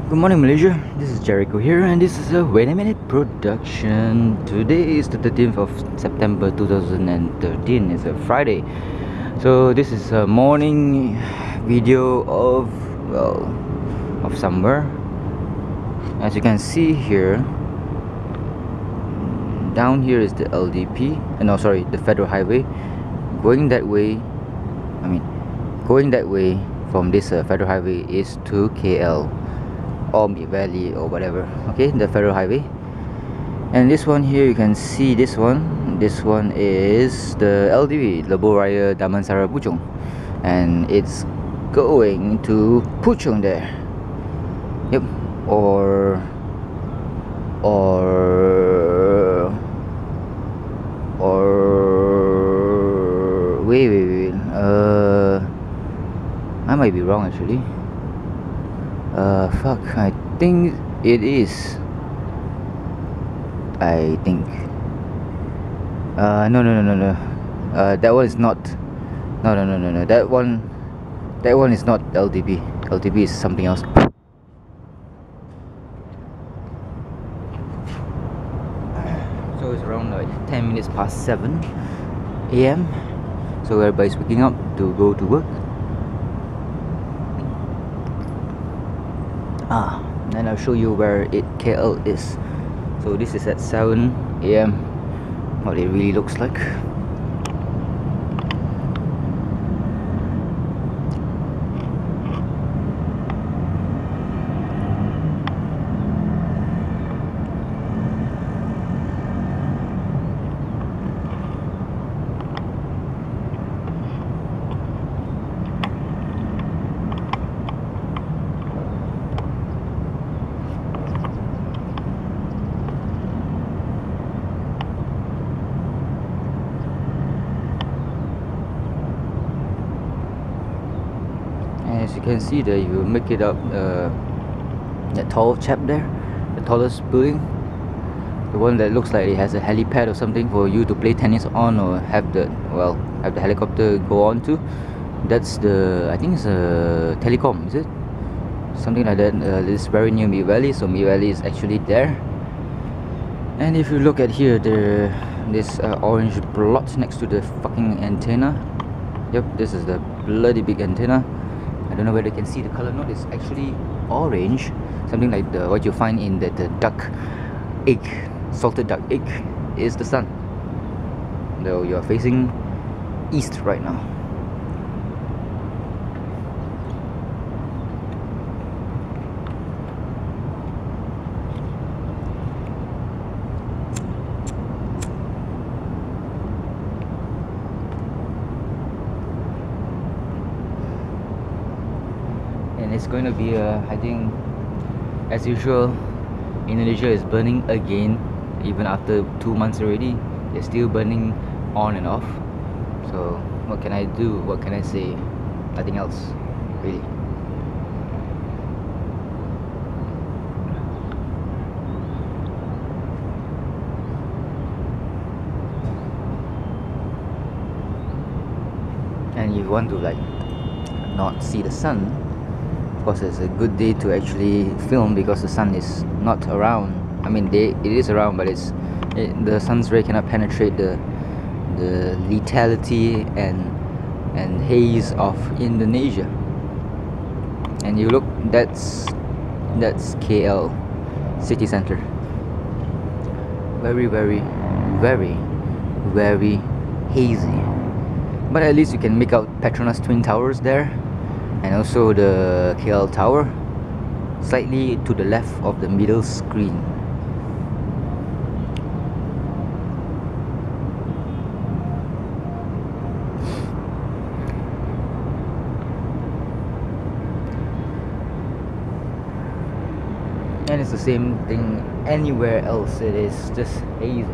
Good morning, Malaysia. This is Gerryko here, and this is a Wait a Minute production. Today is the 13th of September 2013. It's a Friday. So this is a morning video of, well, of somewhere. As you can see here, down here is the LDP. No, sorry, the Federal Highway. Going that way from this Federal Highway is to KL or Mid Valley or whatever. Okay, the Federal Highway. And this one here, you can see this one is the LDV, Lebuh Raya Damansara Puchong, and it's going to Puchong there. Yep. Or wait, I might be wrong actually. Fuck, I think it is. I think. No. That one is not. No. That one is not LDB. LDB is something else. So it's around like 10 minutes past 7 a.m. So everybody's waking up to go to work. And I'll show you where KL is. So this is at 7 a.m. what it really looks like. As you can see there, you make it up that tall chap there, the tallest building, the one that looks like it has a helipad or something for you to play tennis on, or have the helicopter go on to. That's the, I think it's a telecom, is it? Something like that. It's very near Mid Valley, so Mid Valley is actually there. And if you look at here, this orange blot next to the fucking antenna. Yep, this is the bloody big antenna. I don't know whether you can see the color or not. It's actually orange, something like what you find in the duck egg, salted duck egg, is the sun. Though you're facing east right now. And it's going to be I think, as usual, Indonesia is burning again. Even after 2 months already, they're still burning on and off. So what can I do? What can I say? Nothing else, really. And you want to like not see the sun. Of course, it's a good day to actually film because the sun is not around. I mean, it is around, but the sun's ray cannot penetrate the lethality and haze of Indonesia. And you look, that's KL city center. Very hazy. But at least you can make out Petronas Twin Towers there. And also the KL Tower, slightly to the left of the middle screen. And it's the same thing anywhere else. It is just hazy.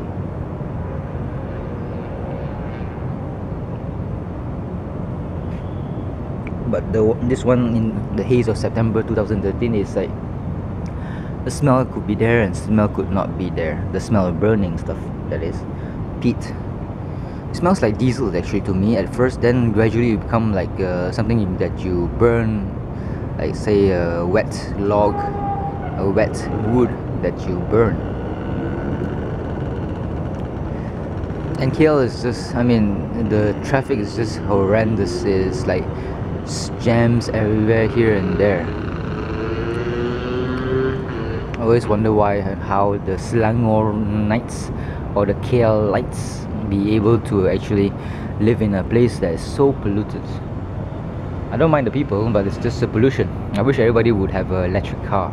But this one in the haze of September 2013 is like, the smell could be there and smell could not be there. The smell of burning stuff, that is, peat. It smells like diesel actually to me at first, then gradually it become like something that you burn, like say a wet log a wet wood that you burn. And KL is just, I mean, the traffic is just horrendous. It's like jams everywhere here and there. I always wonder why and how the Selangor Knights or the KL lights be able to actually live in a place that is so polluted. I don't mind the people, but it's just the pollution. I wish everybody would have an electric car.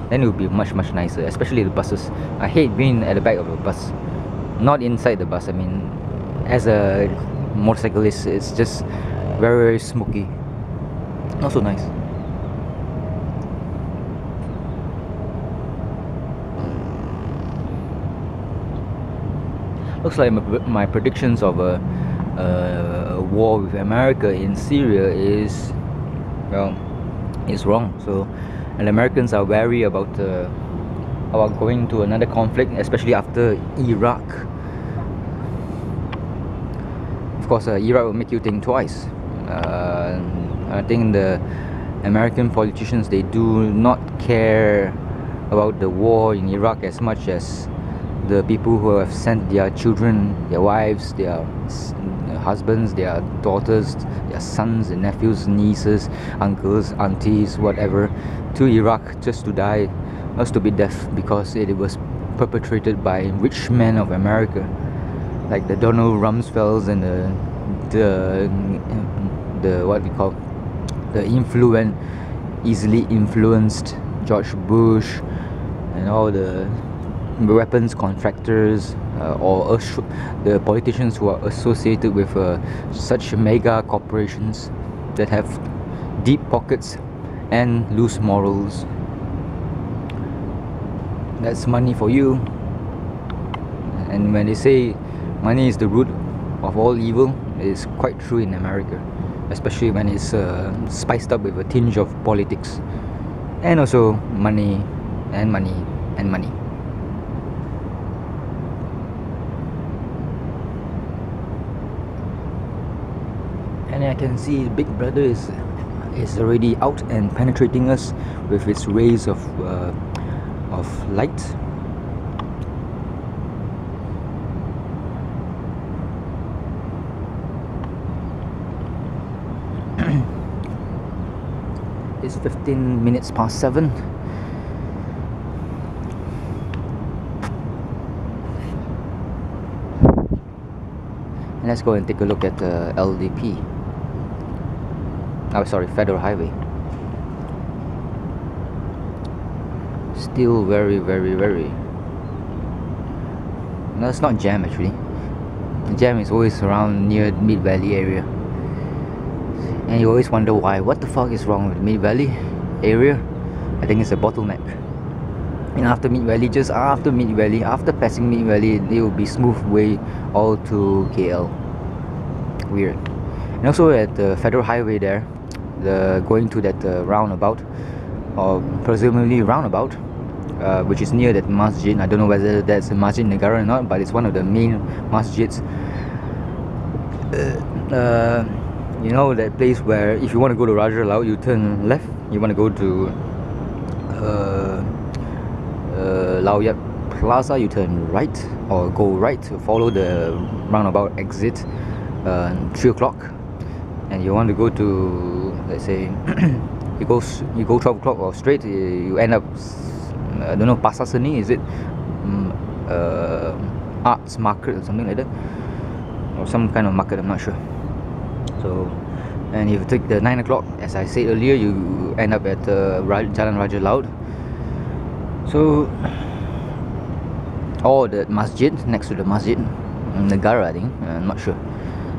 Then it would be much nicer, especially the buses. I hate being at the back of a bus. Not inside the bus, I mean, as a motorcyclist, it's just very smoky. Not so nice. Looks like my predictions of a war with America in Syria is, well, is wrong. So, and Americans are wary about going to another conflict, especially after Iraq. Of course, Iraq will make you think twice. I think the American politicians, they do not care about the war in Iraq as much as the people who have sent their children, their wives, their husbands, their daughters, their sons and nephews, nieces, uncles, aunties, whatever, to Iraq just to die, just to be deaf, because it was perpetrated by rich men of America, like the Donald Rumsfelds and the what we call the easily influenced George Bush and all the weapons contractors or the politicians who are associated with such mega corporations that have deep pockets and loose morals. That's money for you. And when they say money is the root of all evil, it's quite true in America, especially when it's spiced up with a tinge of politics, and also money and money and money. And I can see Big Brother is already out and penetrating us with its rays of light. It's 15 minutes past 7. And let's go and take a look at LDP. Oh, sorry, Federal Highway. Still very. No, it's not jam actually. The jam is always around near Mid Valley area. And you always wonder why. What the fuck is wrong with Mid Valley area? I think it's a bottleneck. And after Mid Valley, just after Mid Valley, after passing Mid Valley, it will be smooth way all to KL. Weird. And also at the Federal Highway there, going to that roundabout, or presumably roundabout, which is near that masjid. I don't know whether that's a Masjid Negara or not, but it's one of the main masjids. You know, that place where if you want to go to Raja Laut, you turn left. You want to go to Laoyat Plaza, you turn right, or go right to follow the roundabout exit 3 o'clock. And you want to go to, let's say, you go 12 o'clock or straight, you end up, I don't know, Pasar Seni, is it? Arts market or something like that, or some kind of market, I'm not sure. So, and if you take the 9 o'clock, as I said earlier, you end up at Jalan Raja Laut. So, or the masjid, next to the Masjid Negara, I think, I'm not sure.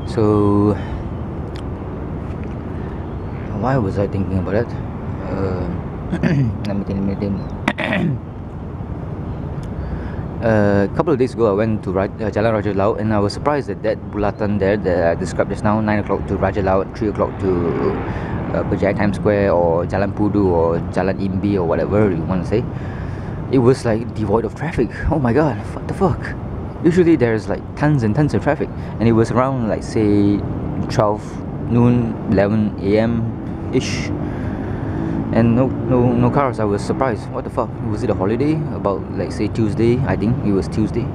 So, why was I thinking about that? Let me think. A couple of days ago, I went to Jalan Raja Laut, and I was surprised that bulatan there that I described just now, 9 o'clock to Raja Laut, 3 o'clock to Berjaya Times Square, or Jalan Pudu, or Jalan Imbi, or whatever you want to say, it was like devoid of traffic. Oh my god, what the fuck? Usually there's like tons and tons of traffic, and it was around like say 12 noon, 11 a.m. ish. and no cars. I was surprised. What the fuck? Was it a holiday? About like say Tuesday, I think it was Tuesday.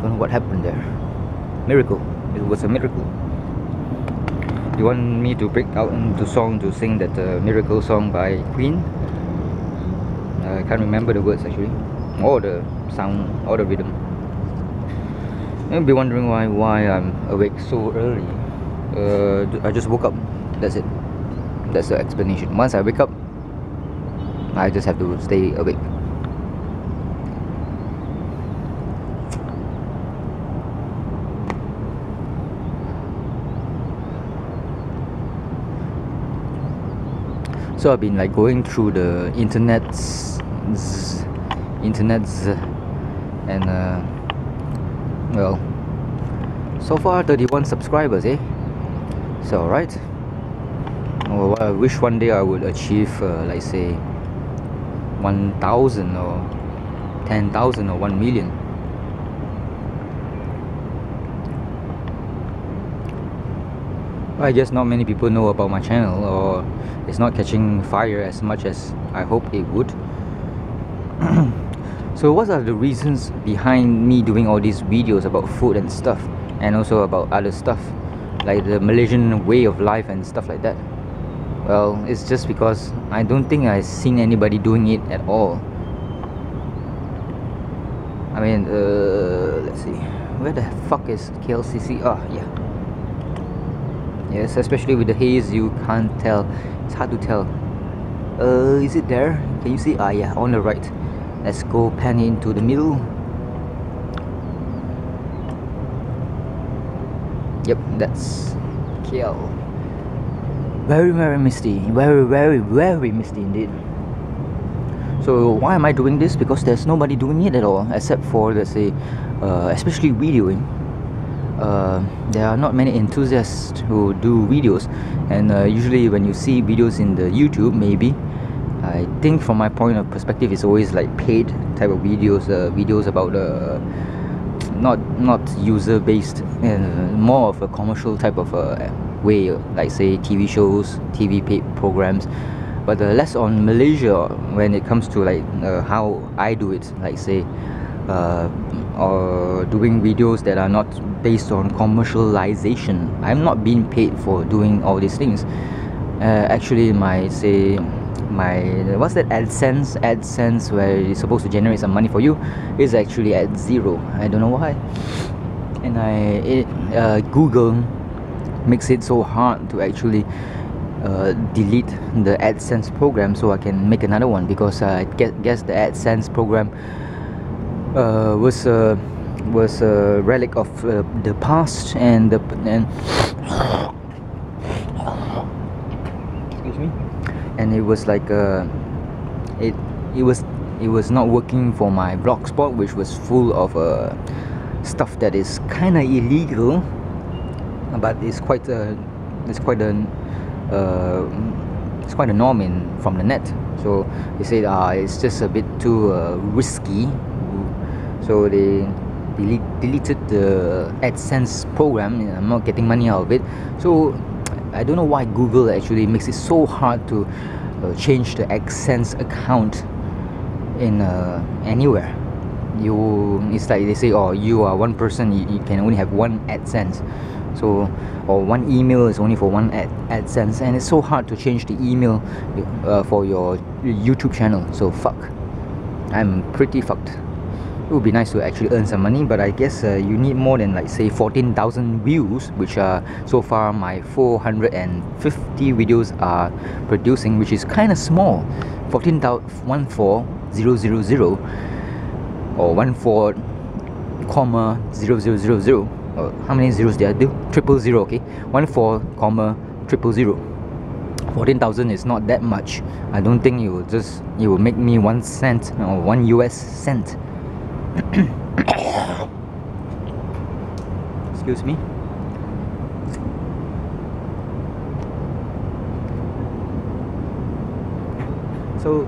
Don't know what happened there. Miracle. It was a miracle. You want me to break out into song to sing that Miracle song by Queen? I can't remember the words actually, or the sound, or the rhythm. You'll be wondering why I'm awake so early. I just woke up. That's it. That's the explanation. Once I wake up, I just have to stay awake. So I've been like going through the internets, and well, so far 31 subscribers, eh? So right. Well, I wish one day I would achieve like say 1,000 or 10,000 or 1 million. I guess not many people know about my channel, or it's not catching fire as much as I hope it would. So what are the reasons behind me doing all these videos about food and stuff, and also about other stuff like the Malaysian way of life and stuff like that? Well, it's just because I don't think I've seen anybody doing it at all. I mean, let's see, where the fuck is KLCC? Oh yeah. Yes, especially with the haze, you can't tell. It's hard to tell. Is it there? Can you see? Ah, yeah, on the right. Let's go pan into the middle. Yep, that's KL. Very, very misty. Very, very, very misty indeed. So why am I doing this? Because there's nobody doing it at all, except for, let's say, especially videoing. There are not many enthusiasts who do videos, and usually when you see videos in the YouTube, maybe I think from my point of perspective, it's always like paid type of videos, videos about not user based, and more of a commercial type of way, like say TV shows, TV paid programs, but less on Malaysia when it comes to like how I do it, like say or doing videos that are not based on commercialization. I'm not being paid for doing all these things. Actually, my what's that, AdSense where it's supposed to generate some money for you, is actually at zero. I don't know why. And Google makes it so hard to actually delete the AdSense program so I can make another one, because I guess the AdSense program was a relic of the past, and excuse me, and it was like it was not working for my blogspot, which was full of stuff that is kind of illegal, but it's quite a norm from the net. So they said it's just a bit too risky, so they deleted the AdSense program, and I'm not getting money out of it. So I don't know why Google actually makes it so hard to change the AdSense account in anywhere. It's like they say, oh, you are one person, you can only have one AdSense, so, or one email is only for one AdSense, and it's so hard to change the email for your YouTube channel. So fuck, I'm pretty fucked. It would be nice to actually earn some money, but I guess you need more than like say 14,000 views, which are so far my 450 videos are producing, which is kind of small. 14000 or 14,000. How many zeros did I do? 000, okay. 14,000. 14,000 is not that much. I don't think it will make me 1 cent or 1 US cent. Excuse me. So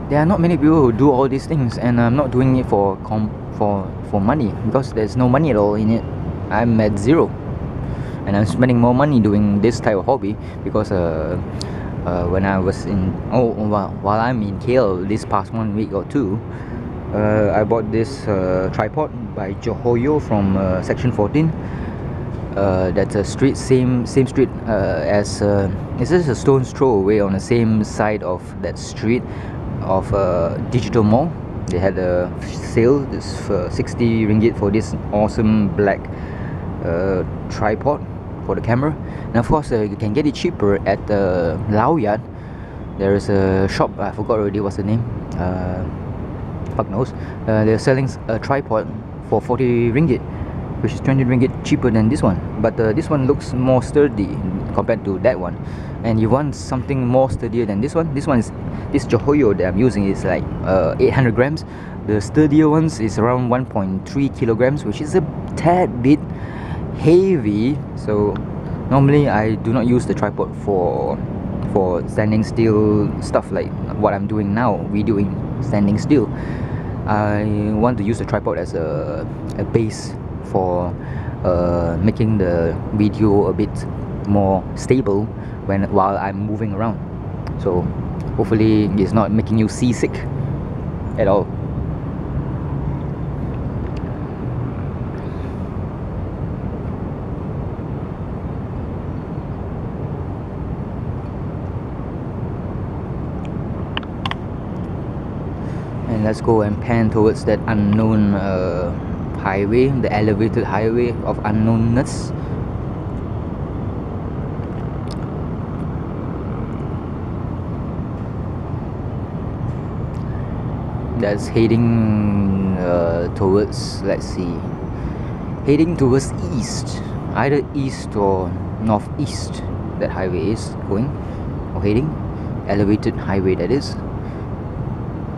there are not many people who do all these things, and I'm not doing it for money, because there's no money at all in it. I'm at zero. and I'm spending more money doing this type of hobby because when I was in while I'm in KL this past 1 week or two, I bought this tripod by Gerryko from section 14. That's a street, same street as it's just a stone's throw away on the same side of that street of Digital Mall. They had a sale, this 60 ringgit for this awesome black tripod for the camera. And of course you can get it cheaper at Lau Yat. There is a shop, I forgot already what's the name, fuck knows. They're selling a tripod for 40 ringgit, which is 20 ringgit cheaper than this one, but this one looks more sturdy compared to that one. And you want something more sturdier than this one. This Gerryko that I'm using is like 800 grams. The sturdier ones is around 1.3 kilograms, which is a tad bit heavy. So normally I do not use the tripod for standing still stuff like what I'm doing now, videoing standing still. I want to use the tripod as a base for making the video a bit more stable while I'm moving around. So hopefully it's not making you seasick at all. And let's go and pan towards that unknown highway, the elevated highway of unknownness. That's heading towards, let's see, heading towards east, either east or northeast. That highway is going or heading, elevated highway that is.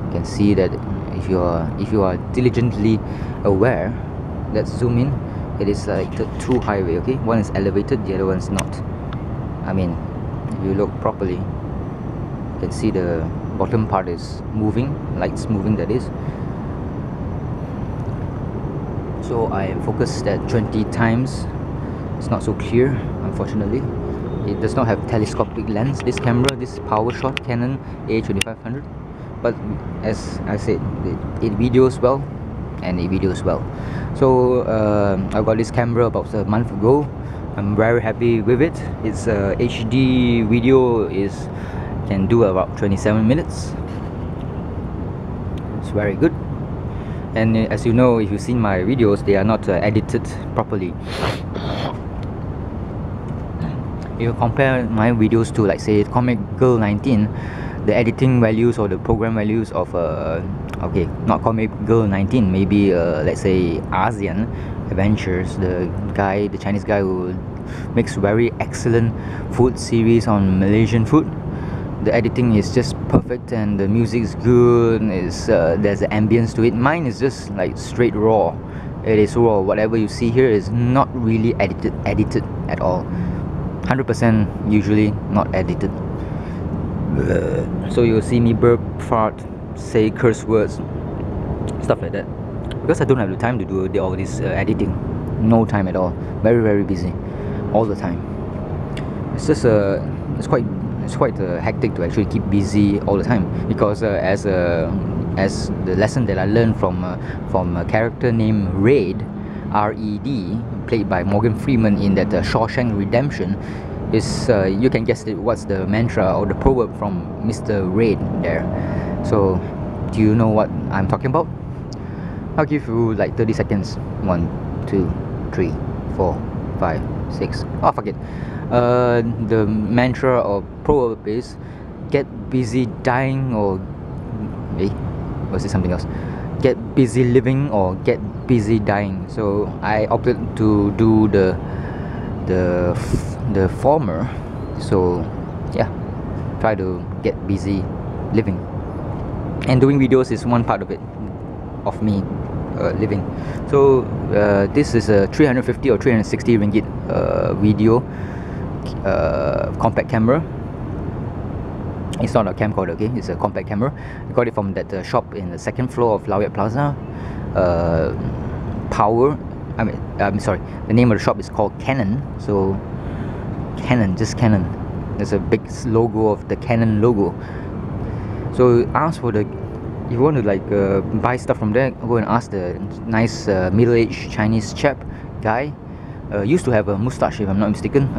You can see that if you are diligently aware. Let's zoom in. It is like the two highway, okay? One is elevated, the other one's not. I mean, if you look properly, you can see the bottom part is moving, lights moving, that is. So I am focused at 20 times. It's not so clear, unfortunately. It does not have telescopic lens, this camera, this PowerShot Canon A2500. But as I said, it videos well, and it videos well. So I got this camera about a month ago. I'm very happy with it. Its HD video can do about 27 minutes. It's very good. And as you know, if you've seen my videos, they are not edited properly. If you compare my videos to, like, say, Comic Girl 19, the editing values or the program values of okay, not Comic Girl 19, maybe let's say ASEAN Adventures, the Chinese guy who makes very excellent food series on Malaysian food. The editing is just perfect and the music is good. There's an ambience to it. Mine is just like straight raw. It is raw. Whatever you see here is not really edited at all. 100% usually not edited. So you'll see me burp, fart, say curse words, stuff like that, because I don't have the time to do all this editing. No time at all. Very busy all the time. It's just it's quite hectic to actually keep busy all the time, because as the lesson that I learned from a character named Red, R-E-D, played by Morgan Freeman in that Shawshank Redemption, is you can guess what's the mantra or the proverb from Mr. Red there. So do you know what I'm talking about? I'll give you like 30 seconds. 1, 2, 3, 4, 5, 6. Oh, fuck it. The mantra or proverb is get busy dying, or was it something else? Get busy living or get busy dying. So I opted to do the former. So yeah, try to get busy living, and doing videos is one part of it, of me living. So this is a 350 or 360 ringgit video compact camera. It's not a camcorder, okay? It's a compact camera. I got it from that shop in the second floor of Lau Yat Plaza. Power I'm sorry, the name of the shop is called Canon. So Canon, just Canon. There's a big logo of the Canon logo. So ask for the, if you want to like buy stuff from there, go and ask the nice middle-aged Chinese chap guy. Used to have a mustache, if I'm not mistaken.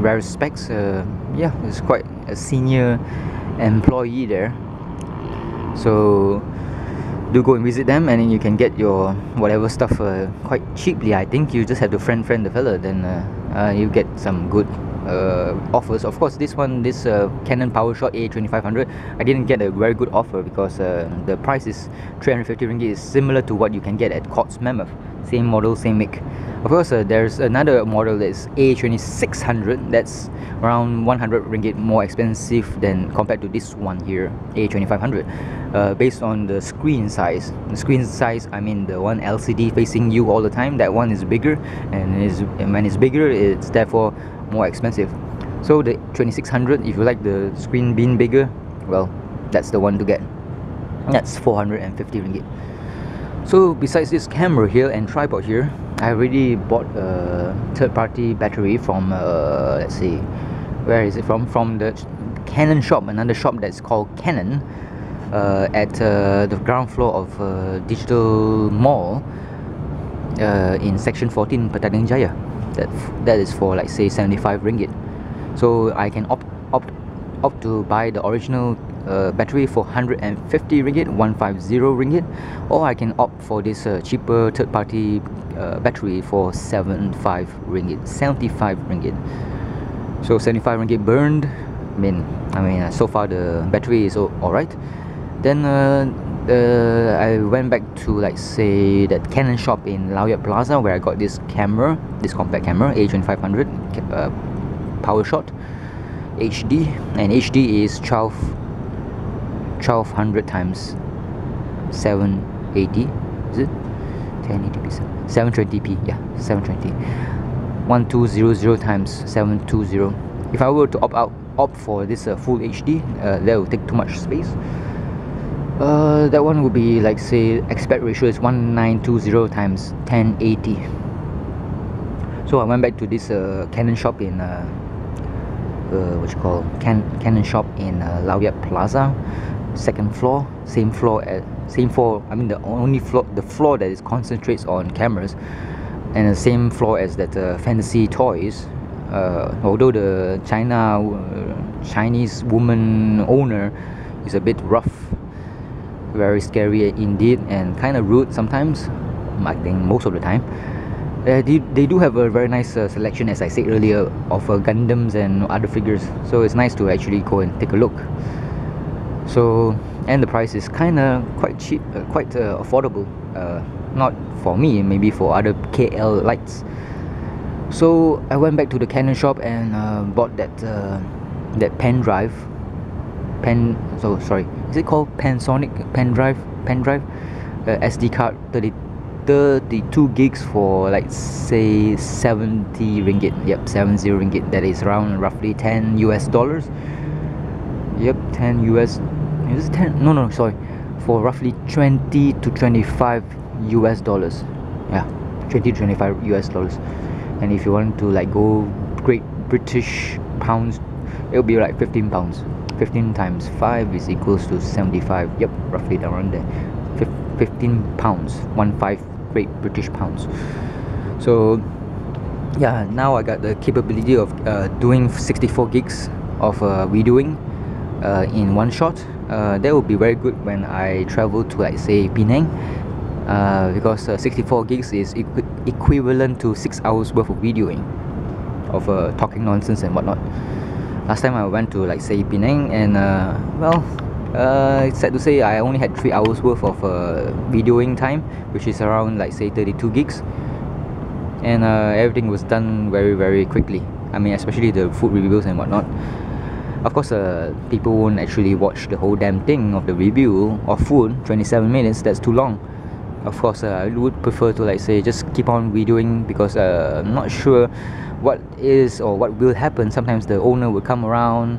Rare respects. Yeah, he's quite a senior employee there. So do go and visit them, and then you can get your whatever stuff quite cheaply. I think you just have to friend the fella, then you get some good offers. Of course, this Canon PowerShot A2500, I didn't get a very good offer because the price is 350 ringgit, is similar to what you can get at Courts Mammoth. Same model, same make. Of course, there's another model that's A2600, that's around 100 ringgit more expensive than compared to this one here, A2500. Based on the screen size. The screen size, I mean the one LCD facing you all the time, that one is bigger, and when it's bigger, it's therefore more expensive. So the 2600, if you like the screen being bigger, well, that's the one to get. That's 450 ringgit. So besides this camera here and tripod here, I already bought a third-party battery from let's see, where is it from? From the Canon shop, another shop that's called Canon, at the ground floor of Digital Mall in section 14, Petaling Jaya. That is for like say 75 ringgit. So I can opt to buy the original battery for 150 ringgit, 150 ringgit, or I can opt for this cheaper third-party battery for 75 ringgit. So 75 ringgit burned. I mean, so far the battery is alright. Then I went back to like say that Canon shop in Laoyat Plaza, where I got this camera, this compact camera A2500 PowerShot HD, and HD is 1200 times 780, is it 1080p, 720p, yeah, 720, 1200 times 720. If I were to opt for this full HD, that will take too much space. That one would be like say aspect ratio is 1920 times 1080. So I went back to this Canon shop in Canon shop in Laoyat Plaza, second floor, same floor. I mean the floor that is concentrates on cameras, and the same floor as that Fantasy Toys. Although the Chinese woman owner is a bit rough, very scary indeed, and kind of rude sometimes, I think most of the time. They do have a very nice selection, as I said earlier, of Gundams and other figures, so it's nice to actually go and take a look. So, and the price is kind of quite cheap, quite affordable, not for me, maybe for other KL lights. So I went back to the Canon shop and bought that pen drive. Is it called Panasonic pen drive? SD card 32 gigs for like say 70 ringgit. Yep, 70 ringgit. That is around roughly 10 US dollars. Yep, 10 US. Is it 10? No, sorry. For roughly 20 to 25 US dollars. Yeah, 20 to 25 US dollars. And if you want to like go Great British pounds, it'll be like 15 pounds. 15 times 5 is equals to 75. Yep, roughly around there. 15 pounds, 15 Great British pounds. So yeah, now I got the capability of doing 64 gigs of videoing in one shot. That would be very good when I travel to like say Penang, because 64 gigs is equivalent to 6 hours worth of videoing of talking nonsense and whatnot. Last time I went to like say Penang, and it's sad to say I only had 3 hours worth of videoing time, which is around like say 32 gigs, and everything was done very, very quickly. I mean, especially the food reviews and whatnot. Of course, people won't actually watch the whole damn thing of the review of food. 27 minutes, that's too long. Of course, I would prefer to like say just keep on videoing, because I'm not sure what is or what will happen. Sometimes the owner will come around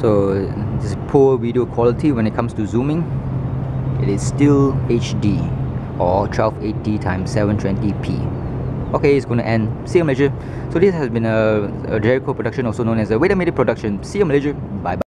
So this poor video quality when it comes to zooming. It is still HD or 1280 times 720p. Okay, it's gonna end. See you, Malaysia. So this has been a Gerryko production, also known as a Wait a Minute production. See you, Malaysia. Bye bye.